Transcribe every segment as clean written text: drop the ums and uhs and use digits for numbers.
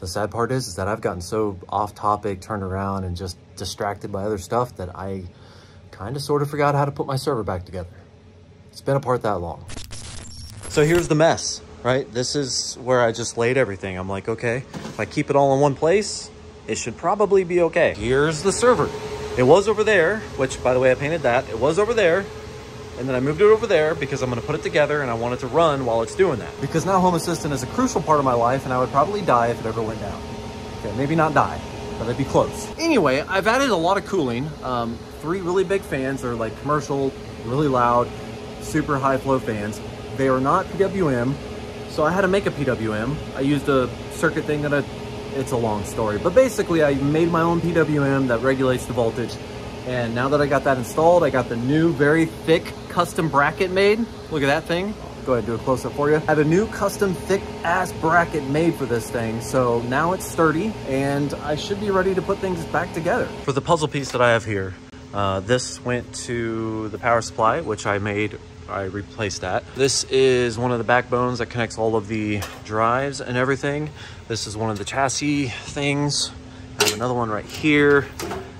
The sad part is that I've gotten so off topic, turned around, and just distracted by other stuff that I kind of sort of forgot how to put my server back together. It's been apart that long. So here's the mess, right? This is where I just laid everything. I'm like, okay, if I keep it all in one place, it should probably be okay. Here's the server. It was over there, which, by the way, I painted that. It was over there, and then I moved it over there because I'm gonna put it together and I want it to run while it's doing that. Because now Home Assistant is a crucial part of my life and I would probably die if it ever went down. Okay, maybe not die, but I'd be close. Anyway, I've added a lot of cooling. 3 really big fans. They're like commercial, really loud, super high flow fans. They are not PWM, so I had to make a PWM. I used a circuit thing that it's a long story, but basically I made my own PWM that regulates the voltage. And now that I got that installed, I got the new very thick custom bracket made. Look at that thing. Go ahead and do a close up for you. I have a new custom thick ass bracket made for this thing. So now it's sturdy and I should be ready to put things back together. For the puzzle piece that I have here, this went to the power supply, which I replaced that. This is one of the backbones that connects all of the drives and everything. This is one of the chassis things. I have another one right here.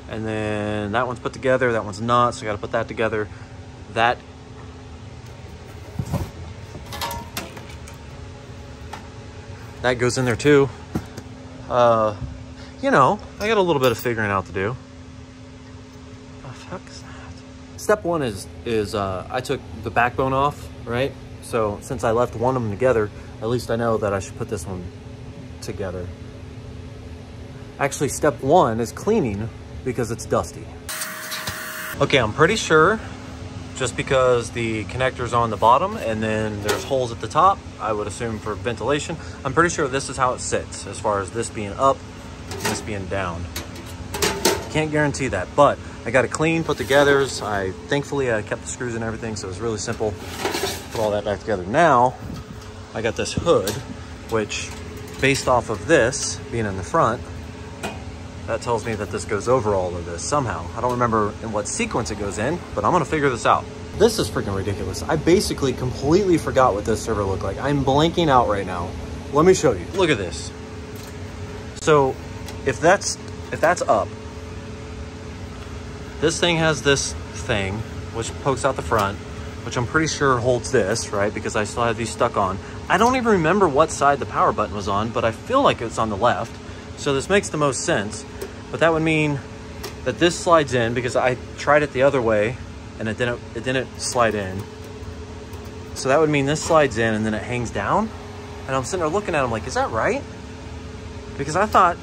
And then that one's put together, that one's not, so I gotta put that together. That goes in there too. You know, I got a little bit of figuring out to do. What the fuck is that? Step one is I took the backbone off, right? So since I left one of them together, at least I know that I should put this one together. Actually, step one is cleaning because it's dusty. Okay, I'm pretty sure, just because the connector's on the bottom and then there's holes at the top, I would assume for ventilation, I'm pretty sure this is how it sits, as far as this being up and this being down. Can't guarantee that, but I got it clean, put together. Thankfully I kept the screws and everything, so it was really simple. Put all that back together. Now, I got this hood, which, based off of this being in the front, that tells me that this goes over all of this somehow. I don't remember in what sequence it goes in, but I'm gonna figure this out. This is freaking ridiculous. I basically completely forgot what this server looked like. I'm blanking out right now. Let me show you. Look at this. So if that's up, this thing has this thing, which pokes out the front, which I'm pretty sure holds this, right? Because I still have these stuck on. I don't even remember what side the power button was on, but I feel like it's on the left. So this makes the most sense. But that would mean that this slides in, because I tried it the other way and it didn't slide in. So that would mean this slides in and then it hangs down. And I'm sitting there looking at it, I'm like, is that right? Because I thought,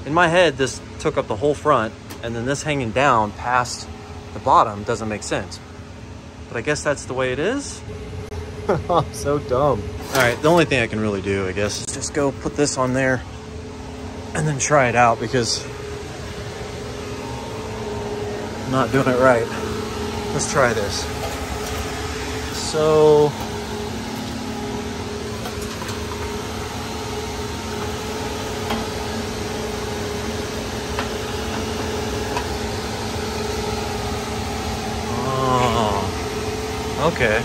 in my head, this took up the whole front, and then this hanging down past the bottom doesn't make sense. But I guess that's the way it is. I'm so dumb. All right, the only thing I can really do, I guess, is just go put this on there and then try it out, because I'm not doing it right. Let's try this. So, oh, okay.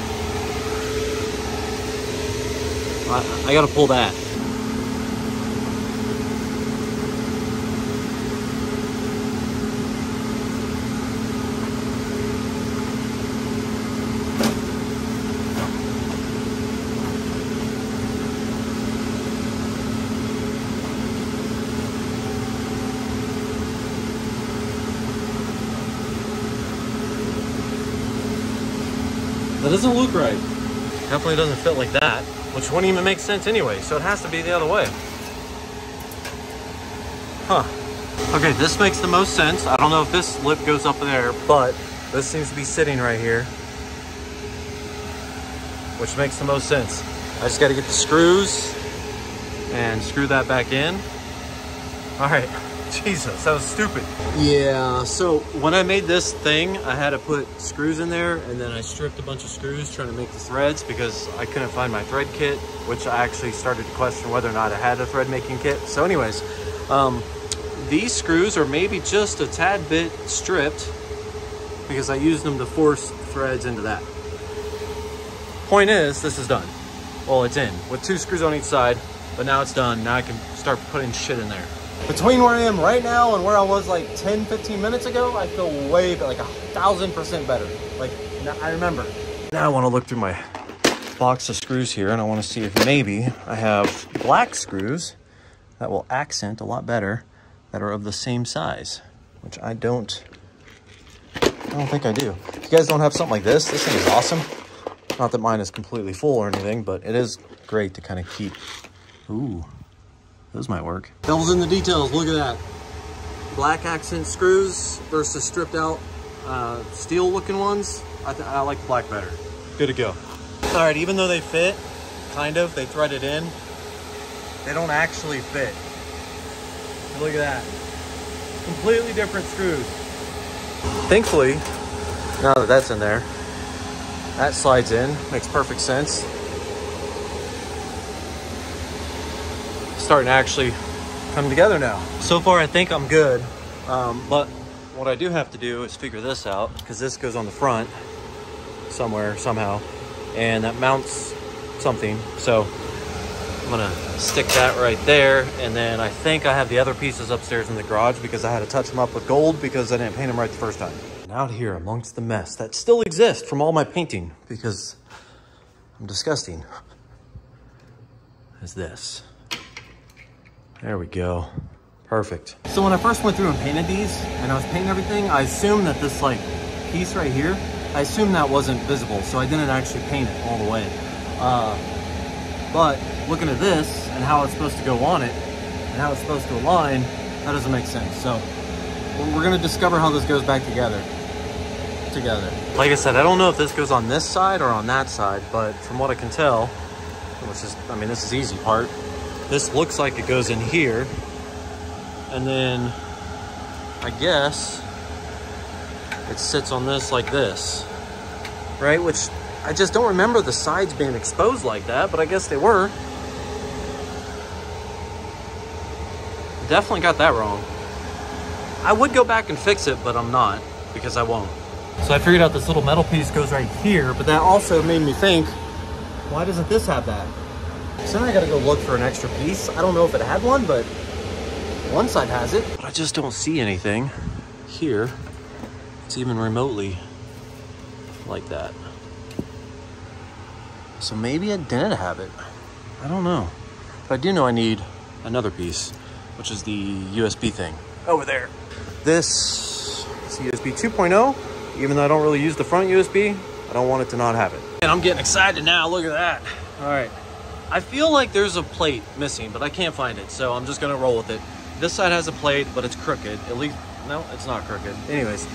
I gotta pull that. That doesn't look right. Definitely doesn't fit like that, which wouldn't even make sense anyway, so it has to be the other way. Huh. Okay, this makes the most sense. I don't know if this lip goes up there, but this seems to be sitting right here, which makes the most sense. I just got to get the screws and screw that back in. All right. Jesus, that was stupid. Yeah, so when I made this thing, I had to put screws in there, and then I stripped a bunch of screws trying to make the threads because I couldn't find my thread kit, which I actually started to question whether or not I had a thread making kit. So anyways, these screws are maybe just a tad bit stripped because I used them to force threads into that. Point is, this is done. Well, it's in with 2 screws on each side. but now it's done. Now I can start putting shit in there. Between where I am right now and where I was like 10, 15 minutes ago, I feel way like 1,000% better. Like, I remember. Now I want to look through my box of screws here, and I want to see if maybe I have black screws that will accent a lot better, that are of the same size, which I don't think I do. If you guys don't have something like this thing is awesome. Not that mine is completely full or anything, but it is great to kind of keep. Ooh, those might work. Devil's in the details. Look at that. Black accent screws versus stripped out steel looking ones. I like the black better. Good to go. All right, even though they fit, kind of, they threaded in, they don't actually fit. Look at that. Completely different screws. Thankfully, now that that's in there, that slides in, makes perfect sense. Starting to actually come together now. So far, I think I'm good. But what I do have to do is figure this out, because this goes on the front somewhere, somehow, and that mounts something. So I'm gonna stick that right there, and then I think I have the other pieces upstairs in the garage because I had to touch them up with gold because I didn't paint them right the first time. And out here amongst the mess that still exists from all my painting, because I'm disgusting, is this. There we go. Perfect. So when I first went through and painted these, and I was painting everything, I assumed that this like piece right here, I assumed that wasn't visible, so I didn't actually paint it all the way. But looking at this and how it's supposed to go on it and how it's supposed to align, that doesn't make sense. So we're gonna discover how this goes back together. Like I said, I don't know if this goes on this side or on that side, but from what I can tell, which is, I mean, this is the easy part. This looks like it goes in here, and then I guess it sits on this like this, right? Which I just don't remember the sides being exposed like that, but I guess they were. Definitely got that wrong. I would go back and fix it, but I'm not, because I won't. So I figured out this little metal piece goes right here, but that also made me think, why doesn't this have that? So now I gotta go look for an extra piece. I don't know if it had one, but one side has it. But I just don't see anything here. It's even remotely like that. So maybe I didn't have it. I don't know. But I do know I need another piece, which is the USB thing over there. This is USB 2.0. Even though I don't really use the front USB, I don't want it to not have it. And I'm getting excited now, look at that. All right, I feel like there's a plate missing, but I can't find it, so I'm just gonna roll with it. This side has a plate, but it's crooked. At least, no, it's not crooked. Anyways,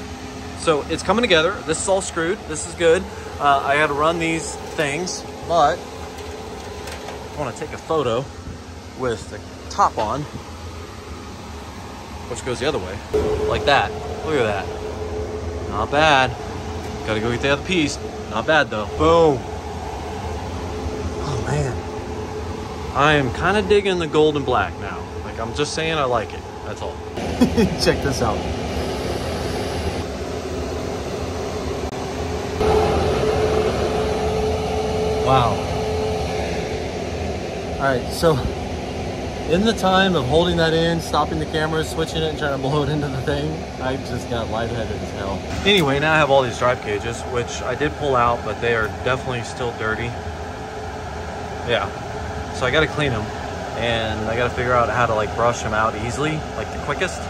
so it's coming together. This is all screwed, this is good. I had to run these things, but I wanna take a photo with the top on, which goes the other way, like that. Look at that. Not bad. Gotta go get the other piece. Not bad though. Boom. Oh man. I am kind of digging the gold and black now. Like, I'm just saying I like it. That's all. Check this out. Wow. All right, so in the time of holding that in, stopping the camera, switching it, and trying to blow it into the thing, I just got lightheaded as hell. Anyway, now I have all these drive cages, which I did pull out, but they are definitely still dirty. Yeah, so I gotta clean them, and I gotta figure out how to like brush them out easily, like the quickest,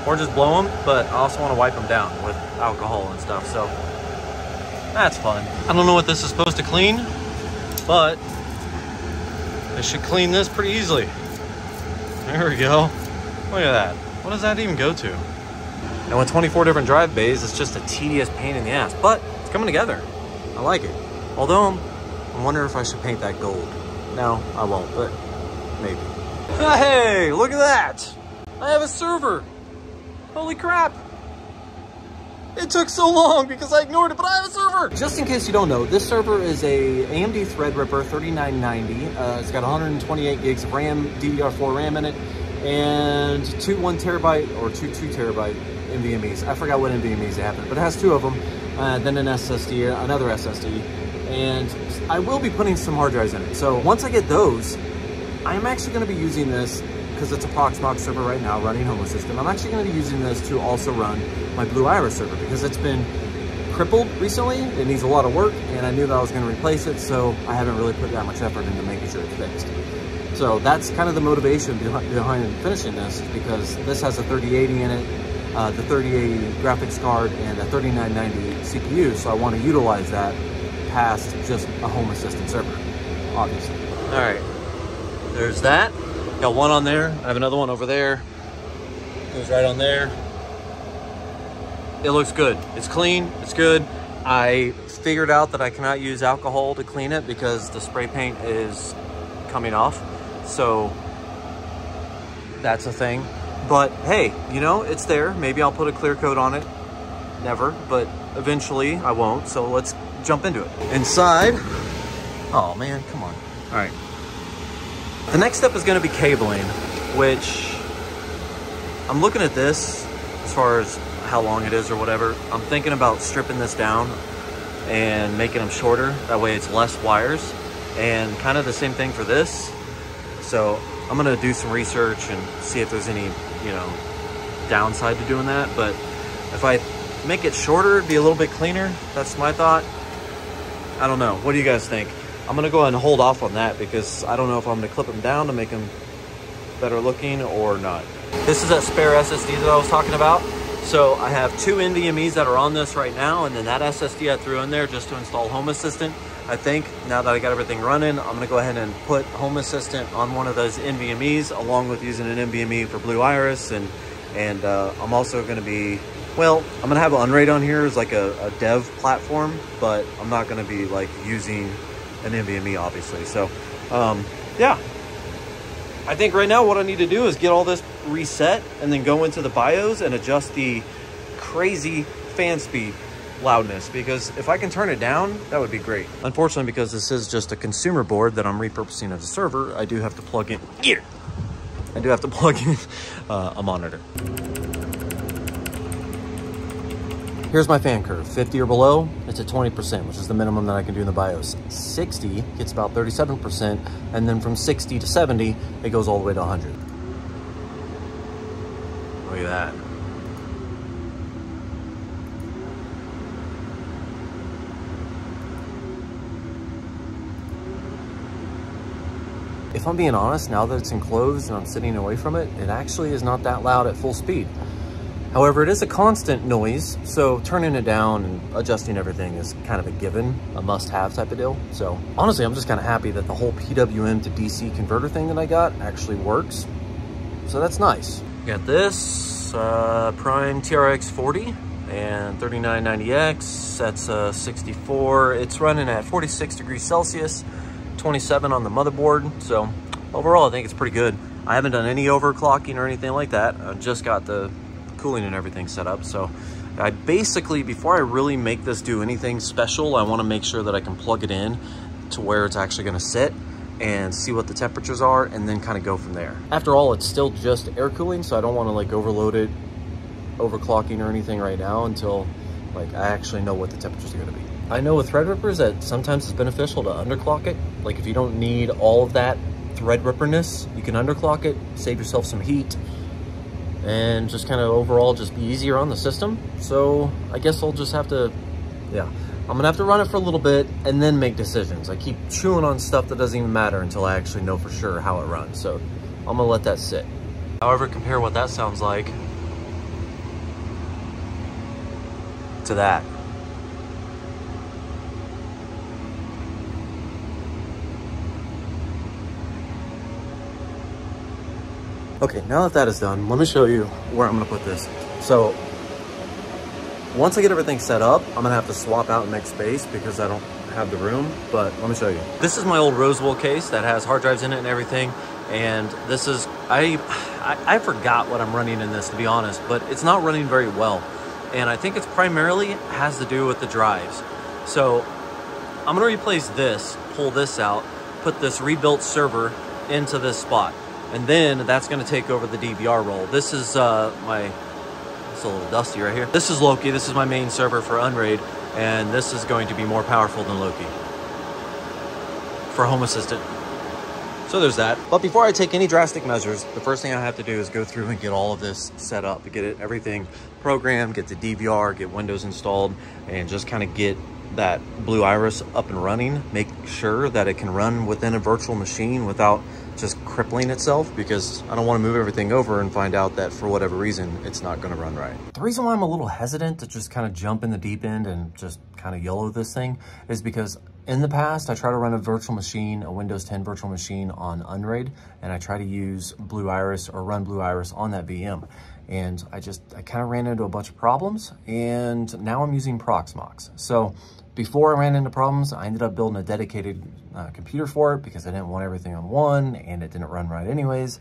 or just blow them, but I also wanna wipe them down with alcohol and stuff, so that's fun. I don't know what this is supposed to clean, but it should clean this pretty easily. There we go. Look at that. What does that even go to? And with 24 different drive bays, it's just a tedious pain in the ass, but it's coming together. I like it. Although, I'm wondering if I should paint that gold. No, I won't, but maybe. Hey, look at that. I have a server. Holy crap. It took so long because I ignored it, but I have a server. Just in case you don't know, this server is a AMD Threadripper 3990. It's got 128 gigs of RAM, DDR4 RAM in it, and two 1 terabyte or two 2 terabyte NVMe's. I forgot what NVMe's it happened, but it has two of them. Then an SSD, another SSD, and I will be putting some hard drives in it. So once I get those, I'm actually going to be using this because it's a Proxmox server right now running Home Assistant. I'm actually going to be using this to also run my Blue Iris server because it's been crippled recently. It needs a lot of work, and I knew that I was going to replace it, so I haven't really put that much effort into making sure it's fixed. So that's kind of the motivation behind finishing this, because this has a 3080 in it, the 3080 graphics card, and a 3990 CPU, so I want to utilize that past just a Home Assistant server, obviously. All right, there's that. Got one on there. I have another one over there. Goes right on there. It looks good. It's clean. It's good. I figured out that I cannot use alcohol to clean it because the spray paint is coming off. So that's a thing. But hey, you know, it's there. Maybe I'll put a clear coat on it. Never, but eventually I won't. So let's jump into it. Inside. Oh man, come on. All right. The next step is going to be cabling, which I'm looking at this as far as how long it is or whatever. I'm thinking about stripping this down and making them shorter. That way it's less wires, and kind of the same thing for this. So I'm going to do some research and see if there's any, you know, downside to doing that. But if I make it shorter, it'd be a little bit cleaner. That's my thought. I don't know. What do you guys think? I'm going to go ahead and hold off on that because I don't know if I'm going to clip them down to make them better looking or not. This is that spare SSD that I was talking about. So I have two NVMEs that are on this right now, and then that SSD I threw in there just to install Home Assistant. I think now that I got everything running, I'm going to go ahead and put Home Assistant on one of those NVMEs along with using an NVMe for Blue Iris. And I'm also going to be, well, I'm going to have Unraid on here as like a dev platform, but I'm not going to be like using an NVMe obviously. So yeah, I think right now what I need to do is get all this reset and then go into the BIOS and adjust the crazy fan speed loudness, because if I can turn it down, that would be great. Unfortunately, because this is just a consumer board that I'm repurposing as a server, I do have to plug in here. I do have to plug in a monitor. Here's my fan curve. 50 or below, it's at 20%, which is the minimum that I can do in the BIOS. 60 gets about 37%, and then from 60 to 70, it goes all the way to 100. Look at that. If I'm being honest, now that it's enclosed and I'm sitting away from it, it actually is not that loud at full speed. However, it is a constant noise, so turning it down and adjusting everything is kind of a given, a must-have type of deal. So honestly, I'm just kind of happy that the whole PWM to DC converter thing that I got actually works. So that's nice. Got this Prime TRX 40 and 3990X. That's 64. It's running at 46 degrees Celsius, 27 on the motherboard. So overall, I think it's pretty good. I haven't done any overclocking or anything like that. I just got the cooling and everything set up. So I basically, before I really make this do anything special, I want to make sure that I can plug it in to where it's actually going to sit and see what the temperatures are, and then kind of go from there. After all, it's still just air cooling, so I don't want to like overload it, overclocking or anything right now until like I actually know what the temperatures are going to be. I know with Threadrippers that sometimes it's beneficial to underclock it. Like if you don't need all of that Threadripperness, you can underclock it, save yourself some heat, and just kind of overall just be easier on the system. So I guess I'll just have to, yeah, I'm gonna have to run it for a little bit and then make decisions. I keep chewing on stuff that doesn't even matter until I actually know for sure how it runs. So I'm gonna let that sit. However, compare what that sounds like to that. Okay, now that that is done, let me show you where I'm gonna put this. So once I get everything set up, I'm gonna have to swap out and make space because I don't have the room, but let me show you. This is my old Rosewell case that has hard drives in it and everything. And this is, I forgot what I'm running in this, to be honest, but it's not running very well. And I think it's primarily has to do with the drives. So I'm gonna replace this, pull this out, put this rebuilt server into this spot. And then that's going to take over the DVR role. This is it's a little dusty right here. This is Loki. This is my main server for Unraid. And this is going to be more powerful than Loki for Home Assistant. So there's that. But before I take any drastic measures, the first thing I have to do is go through and get all of this set up, get everything programmed, get the DVR, get Windows installed, and just kind of get that Blue Iris up and running. Make sure that it can run within a virtual machine without just crippling itself, because I don't want to move everything over and find out that for whatever reason, it's not going to run right. The reason why I'm a little hesitant to just kind of jump in the deep end and just kind of YOLO this thing is because in the past, I try to run a virtual machine, a Windows 10 virtual machine on Unraid, and I try to use Blue Iris or run Blue Iris on that VM. And I kind of ran into a bunch of problems, and now I'm using Proxmox. So before I ran into problems, I ended up building a dedicated computer for it because I didn't want everything on one, and it didn't run right anyways.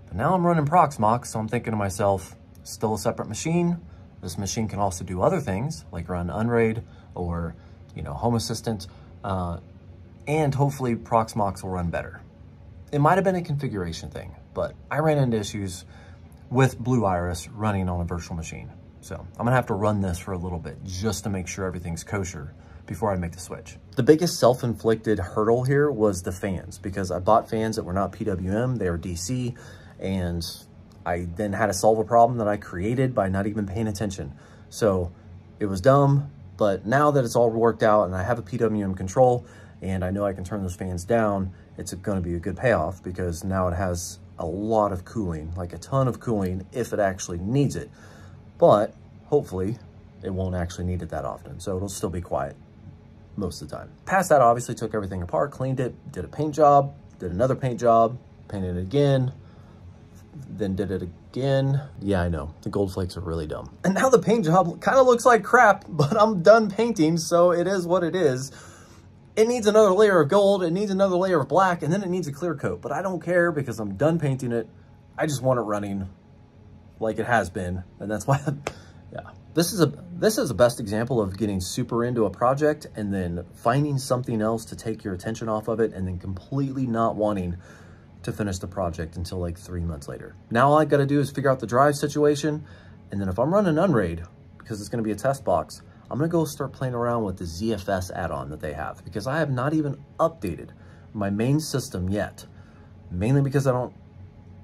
But now I'm running Proxmox, so I'm thinking to myself, still a separate machine. This machine can also do other things like run Unraid or, Home Assistant, and hopefully Proxmox will run better. It might have been a configuration thing, but I ran into issues with Blue Iris running on a virtual machine. So I'm gonna have to run this for a little bit just to make sure everything's kosher before I make the switch. The biggest self-inflicted hurdle here was the fans, because I bought fans that were not PWM, they were DC, and I then had to solve a problem that I created by not even paying attention. So it was dumb, but now that it's all worked out and I have a PWM control and I know I can turn those fans down, it's gonna be a good payoff, because now it has a lot of cooling, like a ton of cooling if it actually needs it. But hopefully it won't actually need it that often, so it'll still be quiet most of the time. Past that, obviously took everything apart, cleaned it, did a paint job, did another paint job, painted it again, then did it again. Yeah, I know, the gold flakes are really dumb. And now the paint job kind of looks like crap, but I'm done painting, so it is what it is. It needs another layer of gold, it needs another layer of black, and then it needs a clear coat, but I don't care because I'm done painting it. I just want it running like it has been, and that's why, yeah. This is the best example of getting super into a project and then finding something else to take your attention off of it and then completely not wanting to finish the project until like 3 months later. Now all I gotta do is figure out the drive situation, and then if I'm running Unraid, because it's gonna be a test box, I'm gonna go start playing around with the ZFS add-on that they have, because I have not even updated my main system yet, mainly because I don't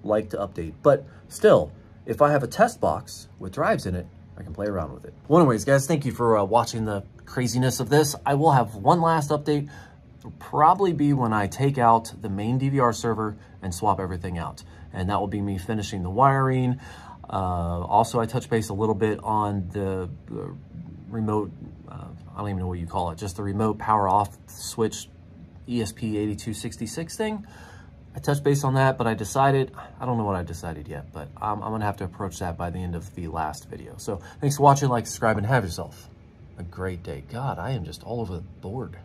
like to update. But still, if I have a test box with drives in it, I can play around with it. Well, anyways, guys, thank you for watching the craziness of this. I will have one last update. It'll probably be when I take out the main DVR server and swap everything out. And that will be me finishing the wiring. Also, I touched base a little bit on the remote, I don't even know what you call it, just the remote power off switch ESP8266 thing. I touched base on that, but I don't know what I decided yet, but I'm gonna have to approach that by the end of the last video. So thanks for watching, like, subscribe, and have yourself a great day. God, I am just all over the board.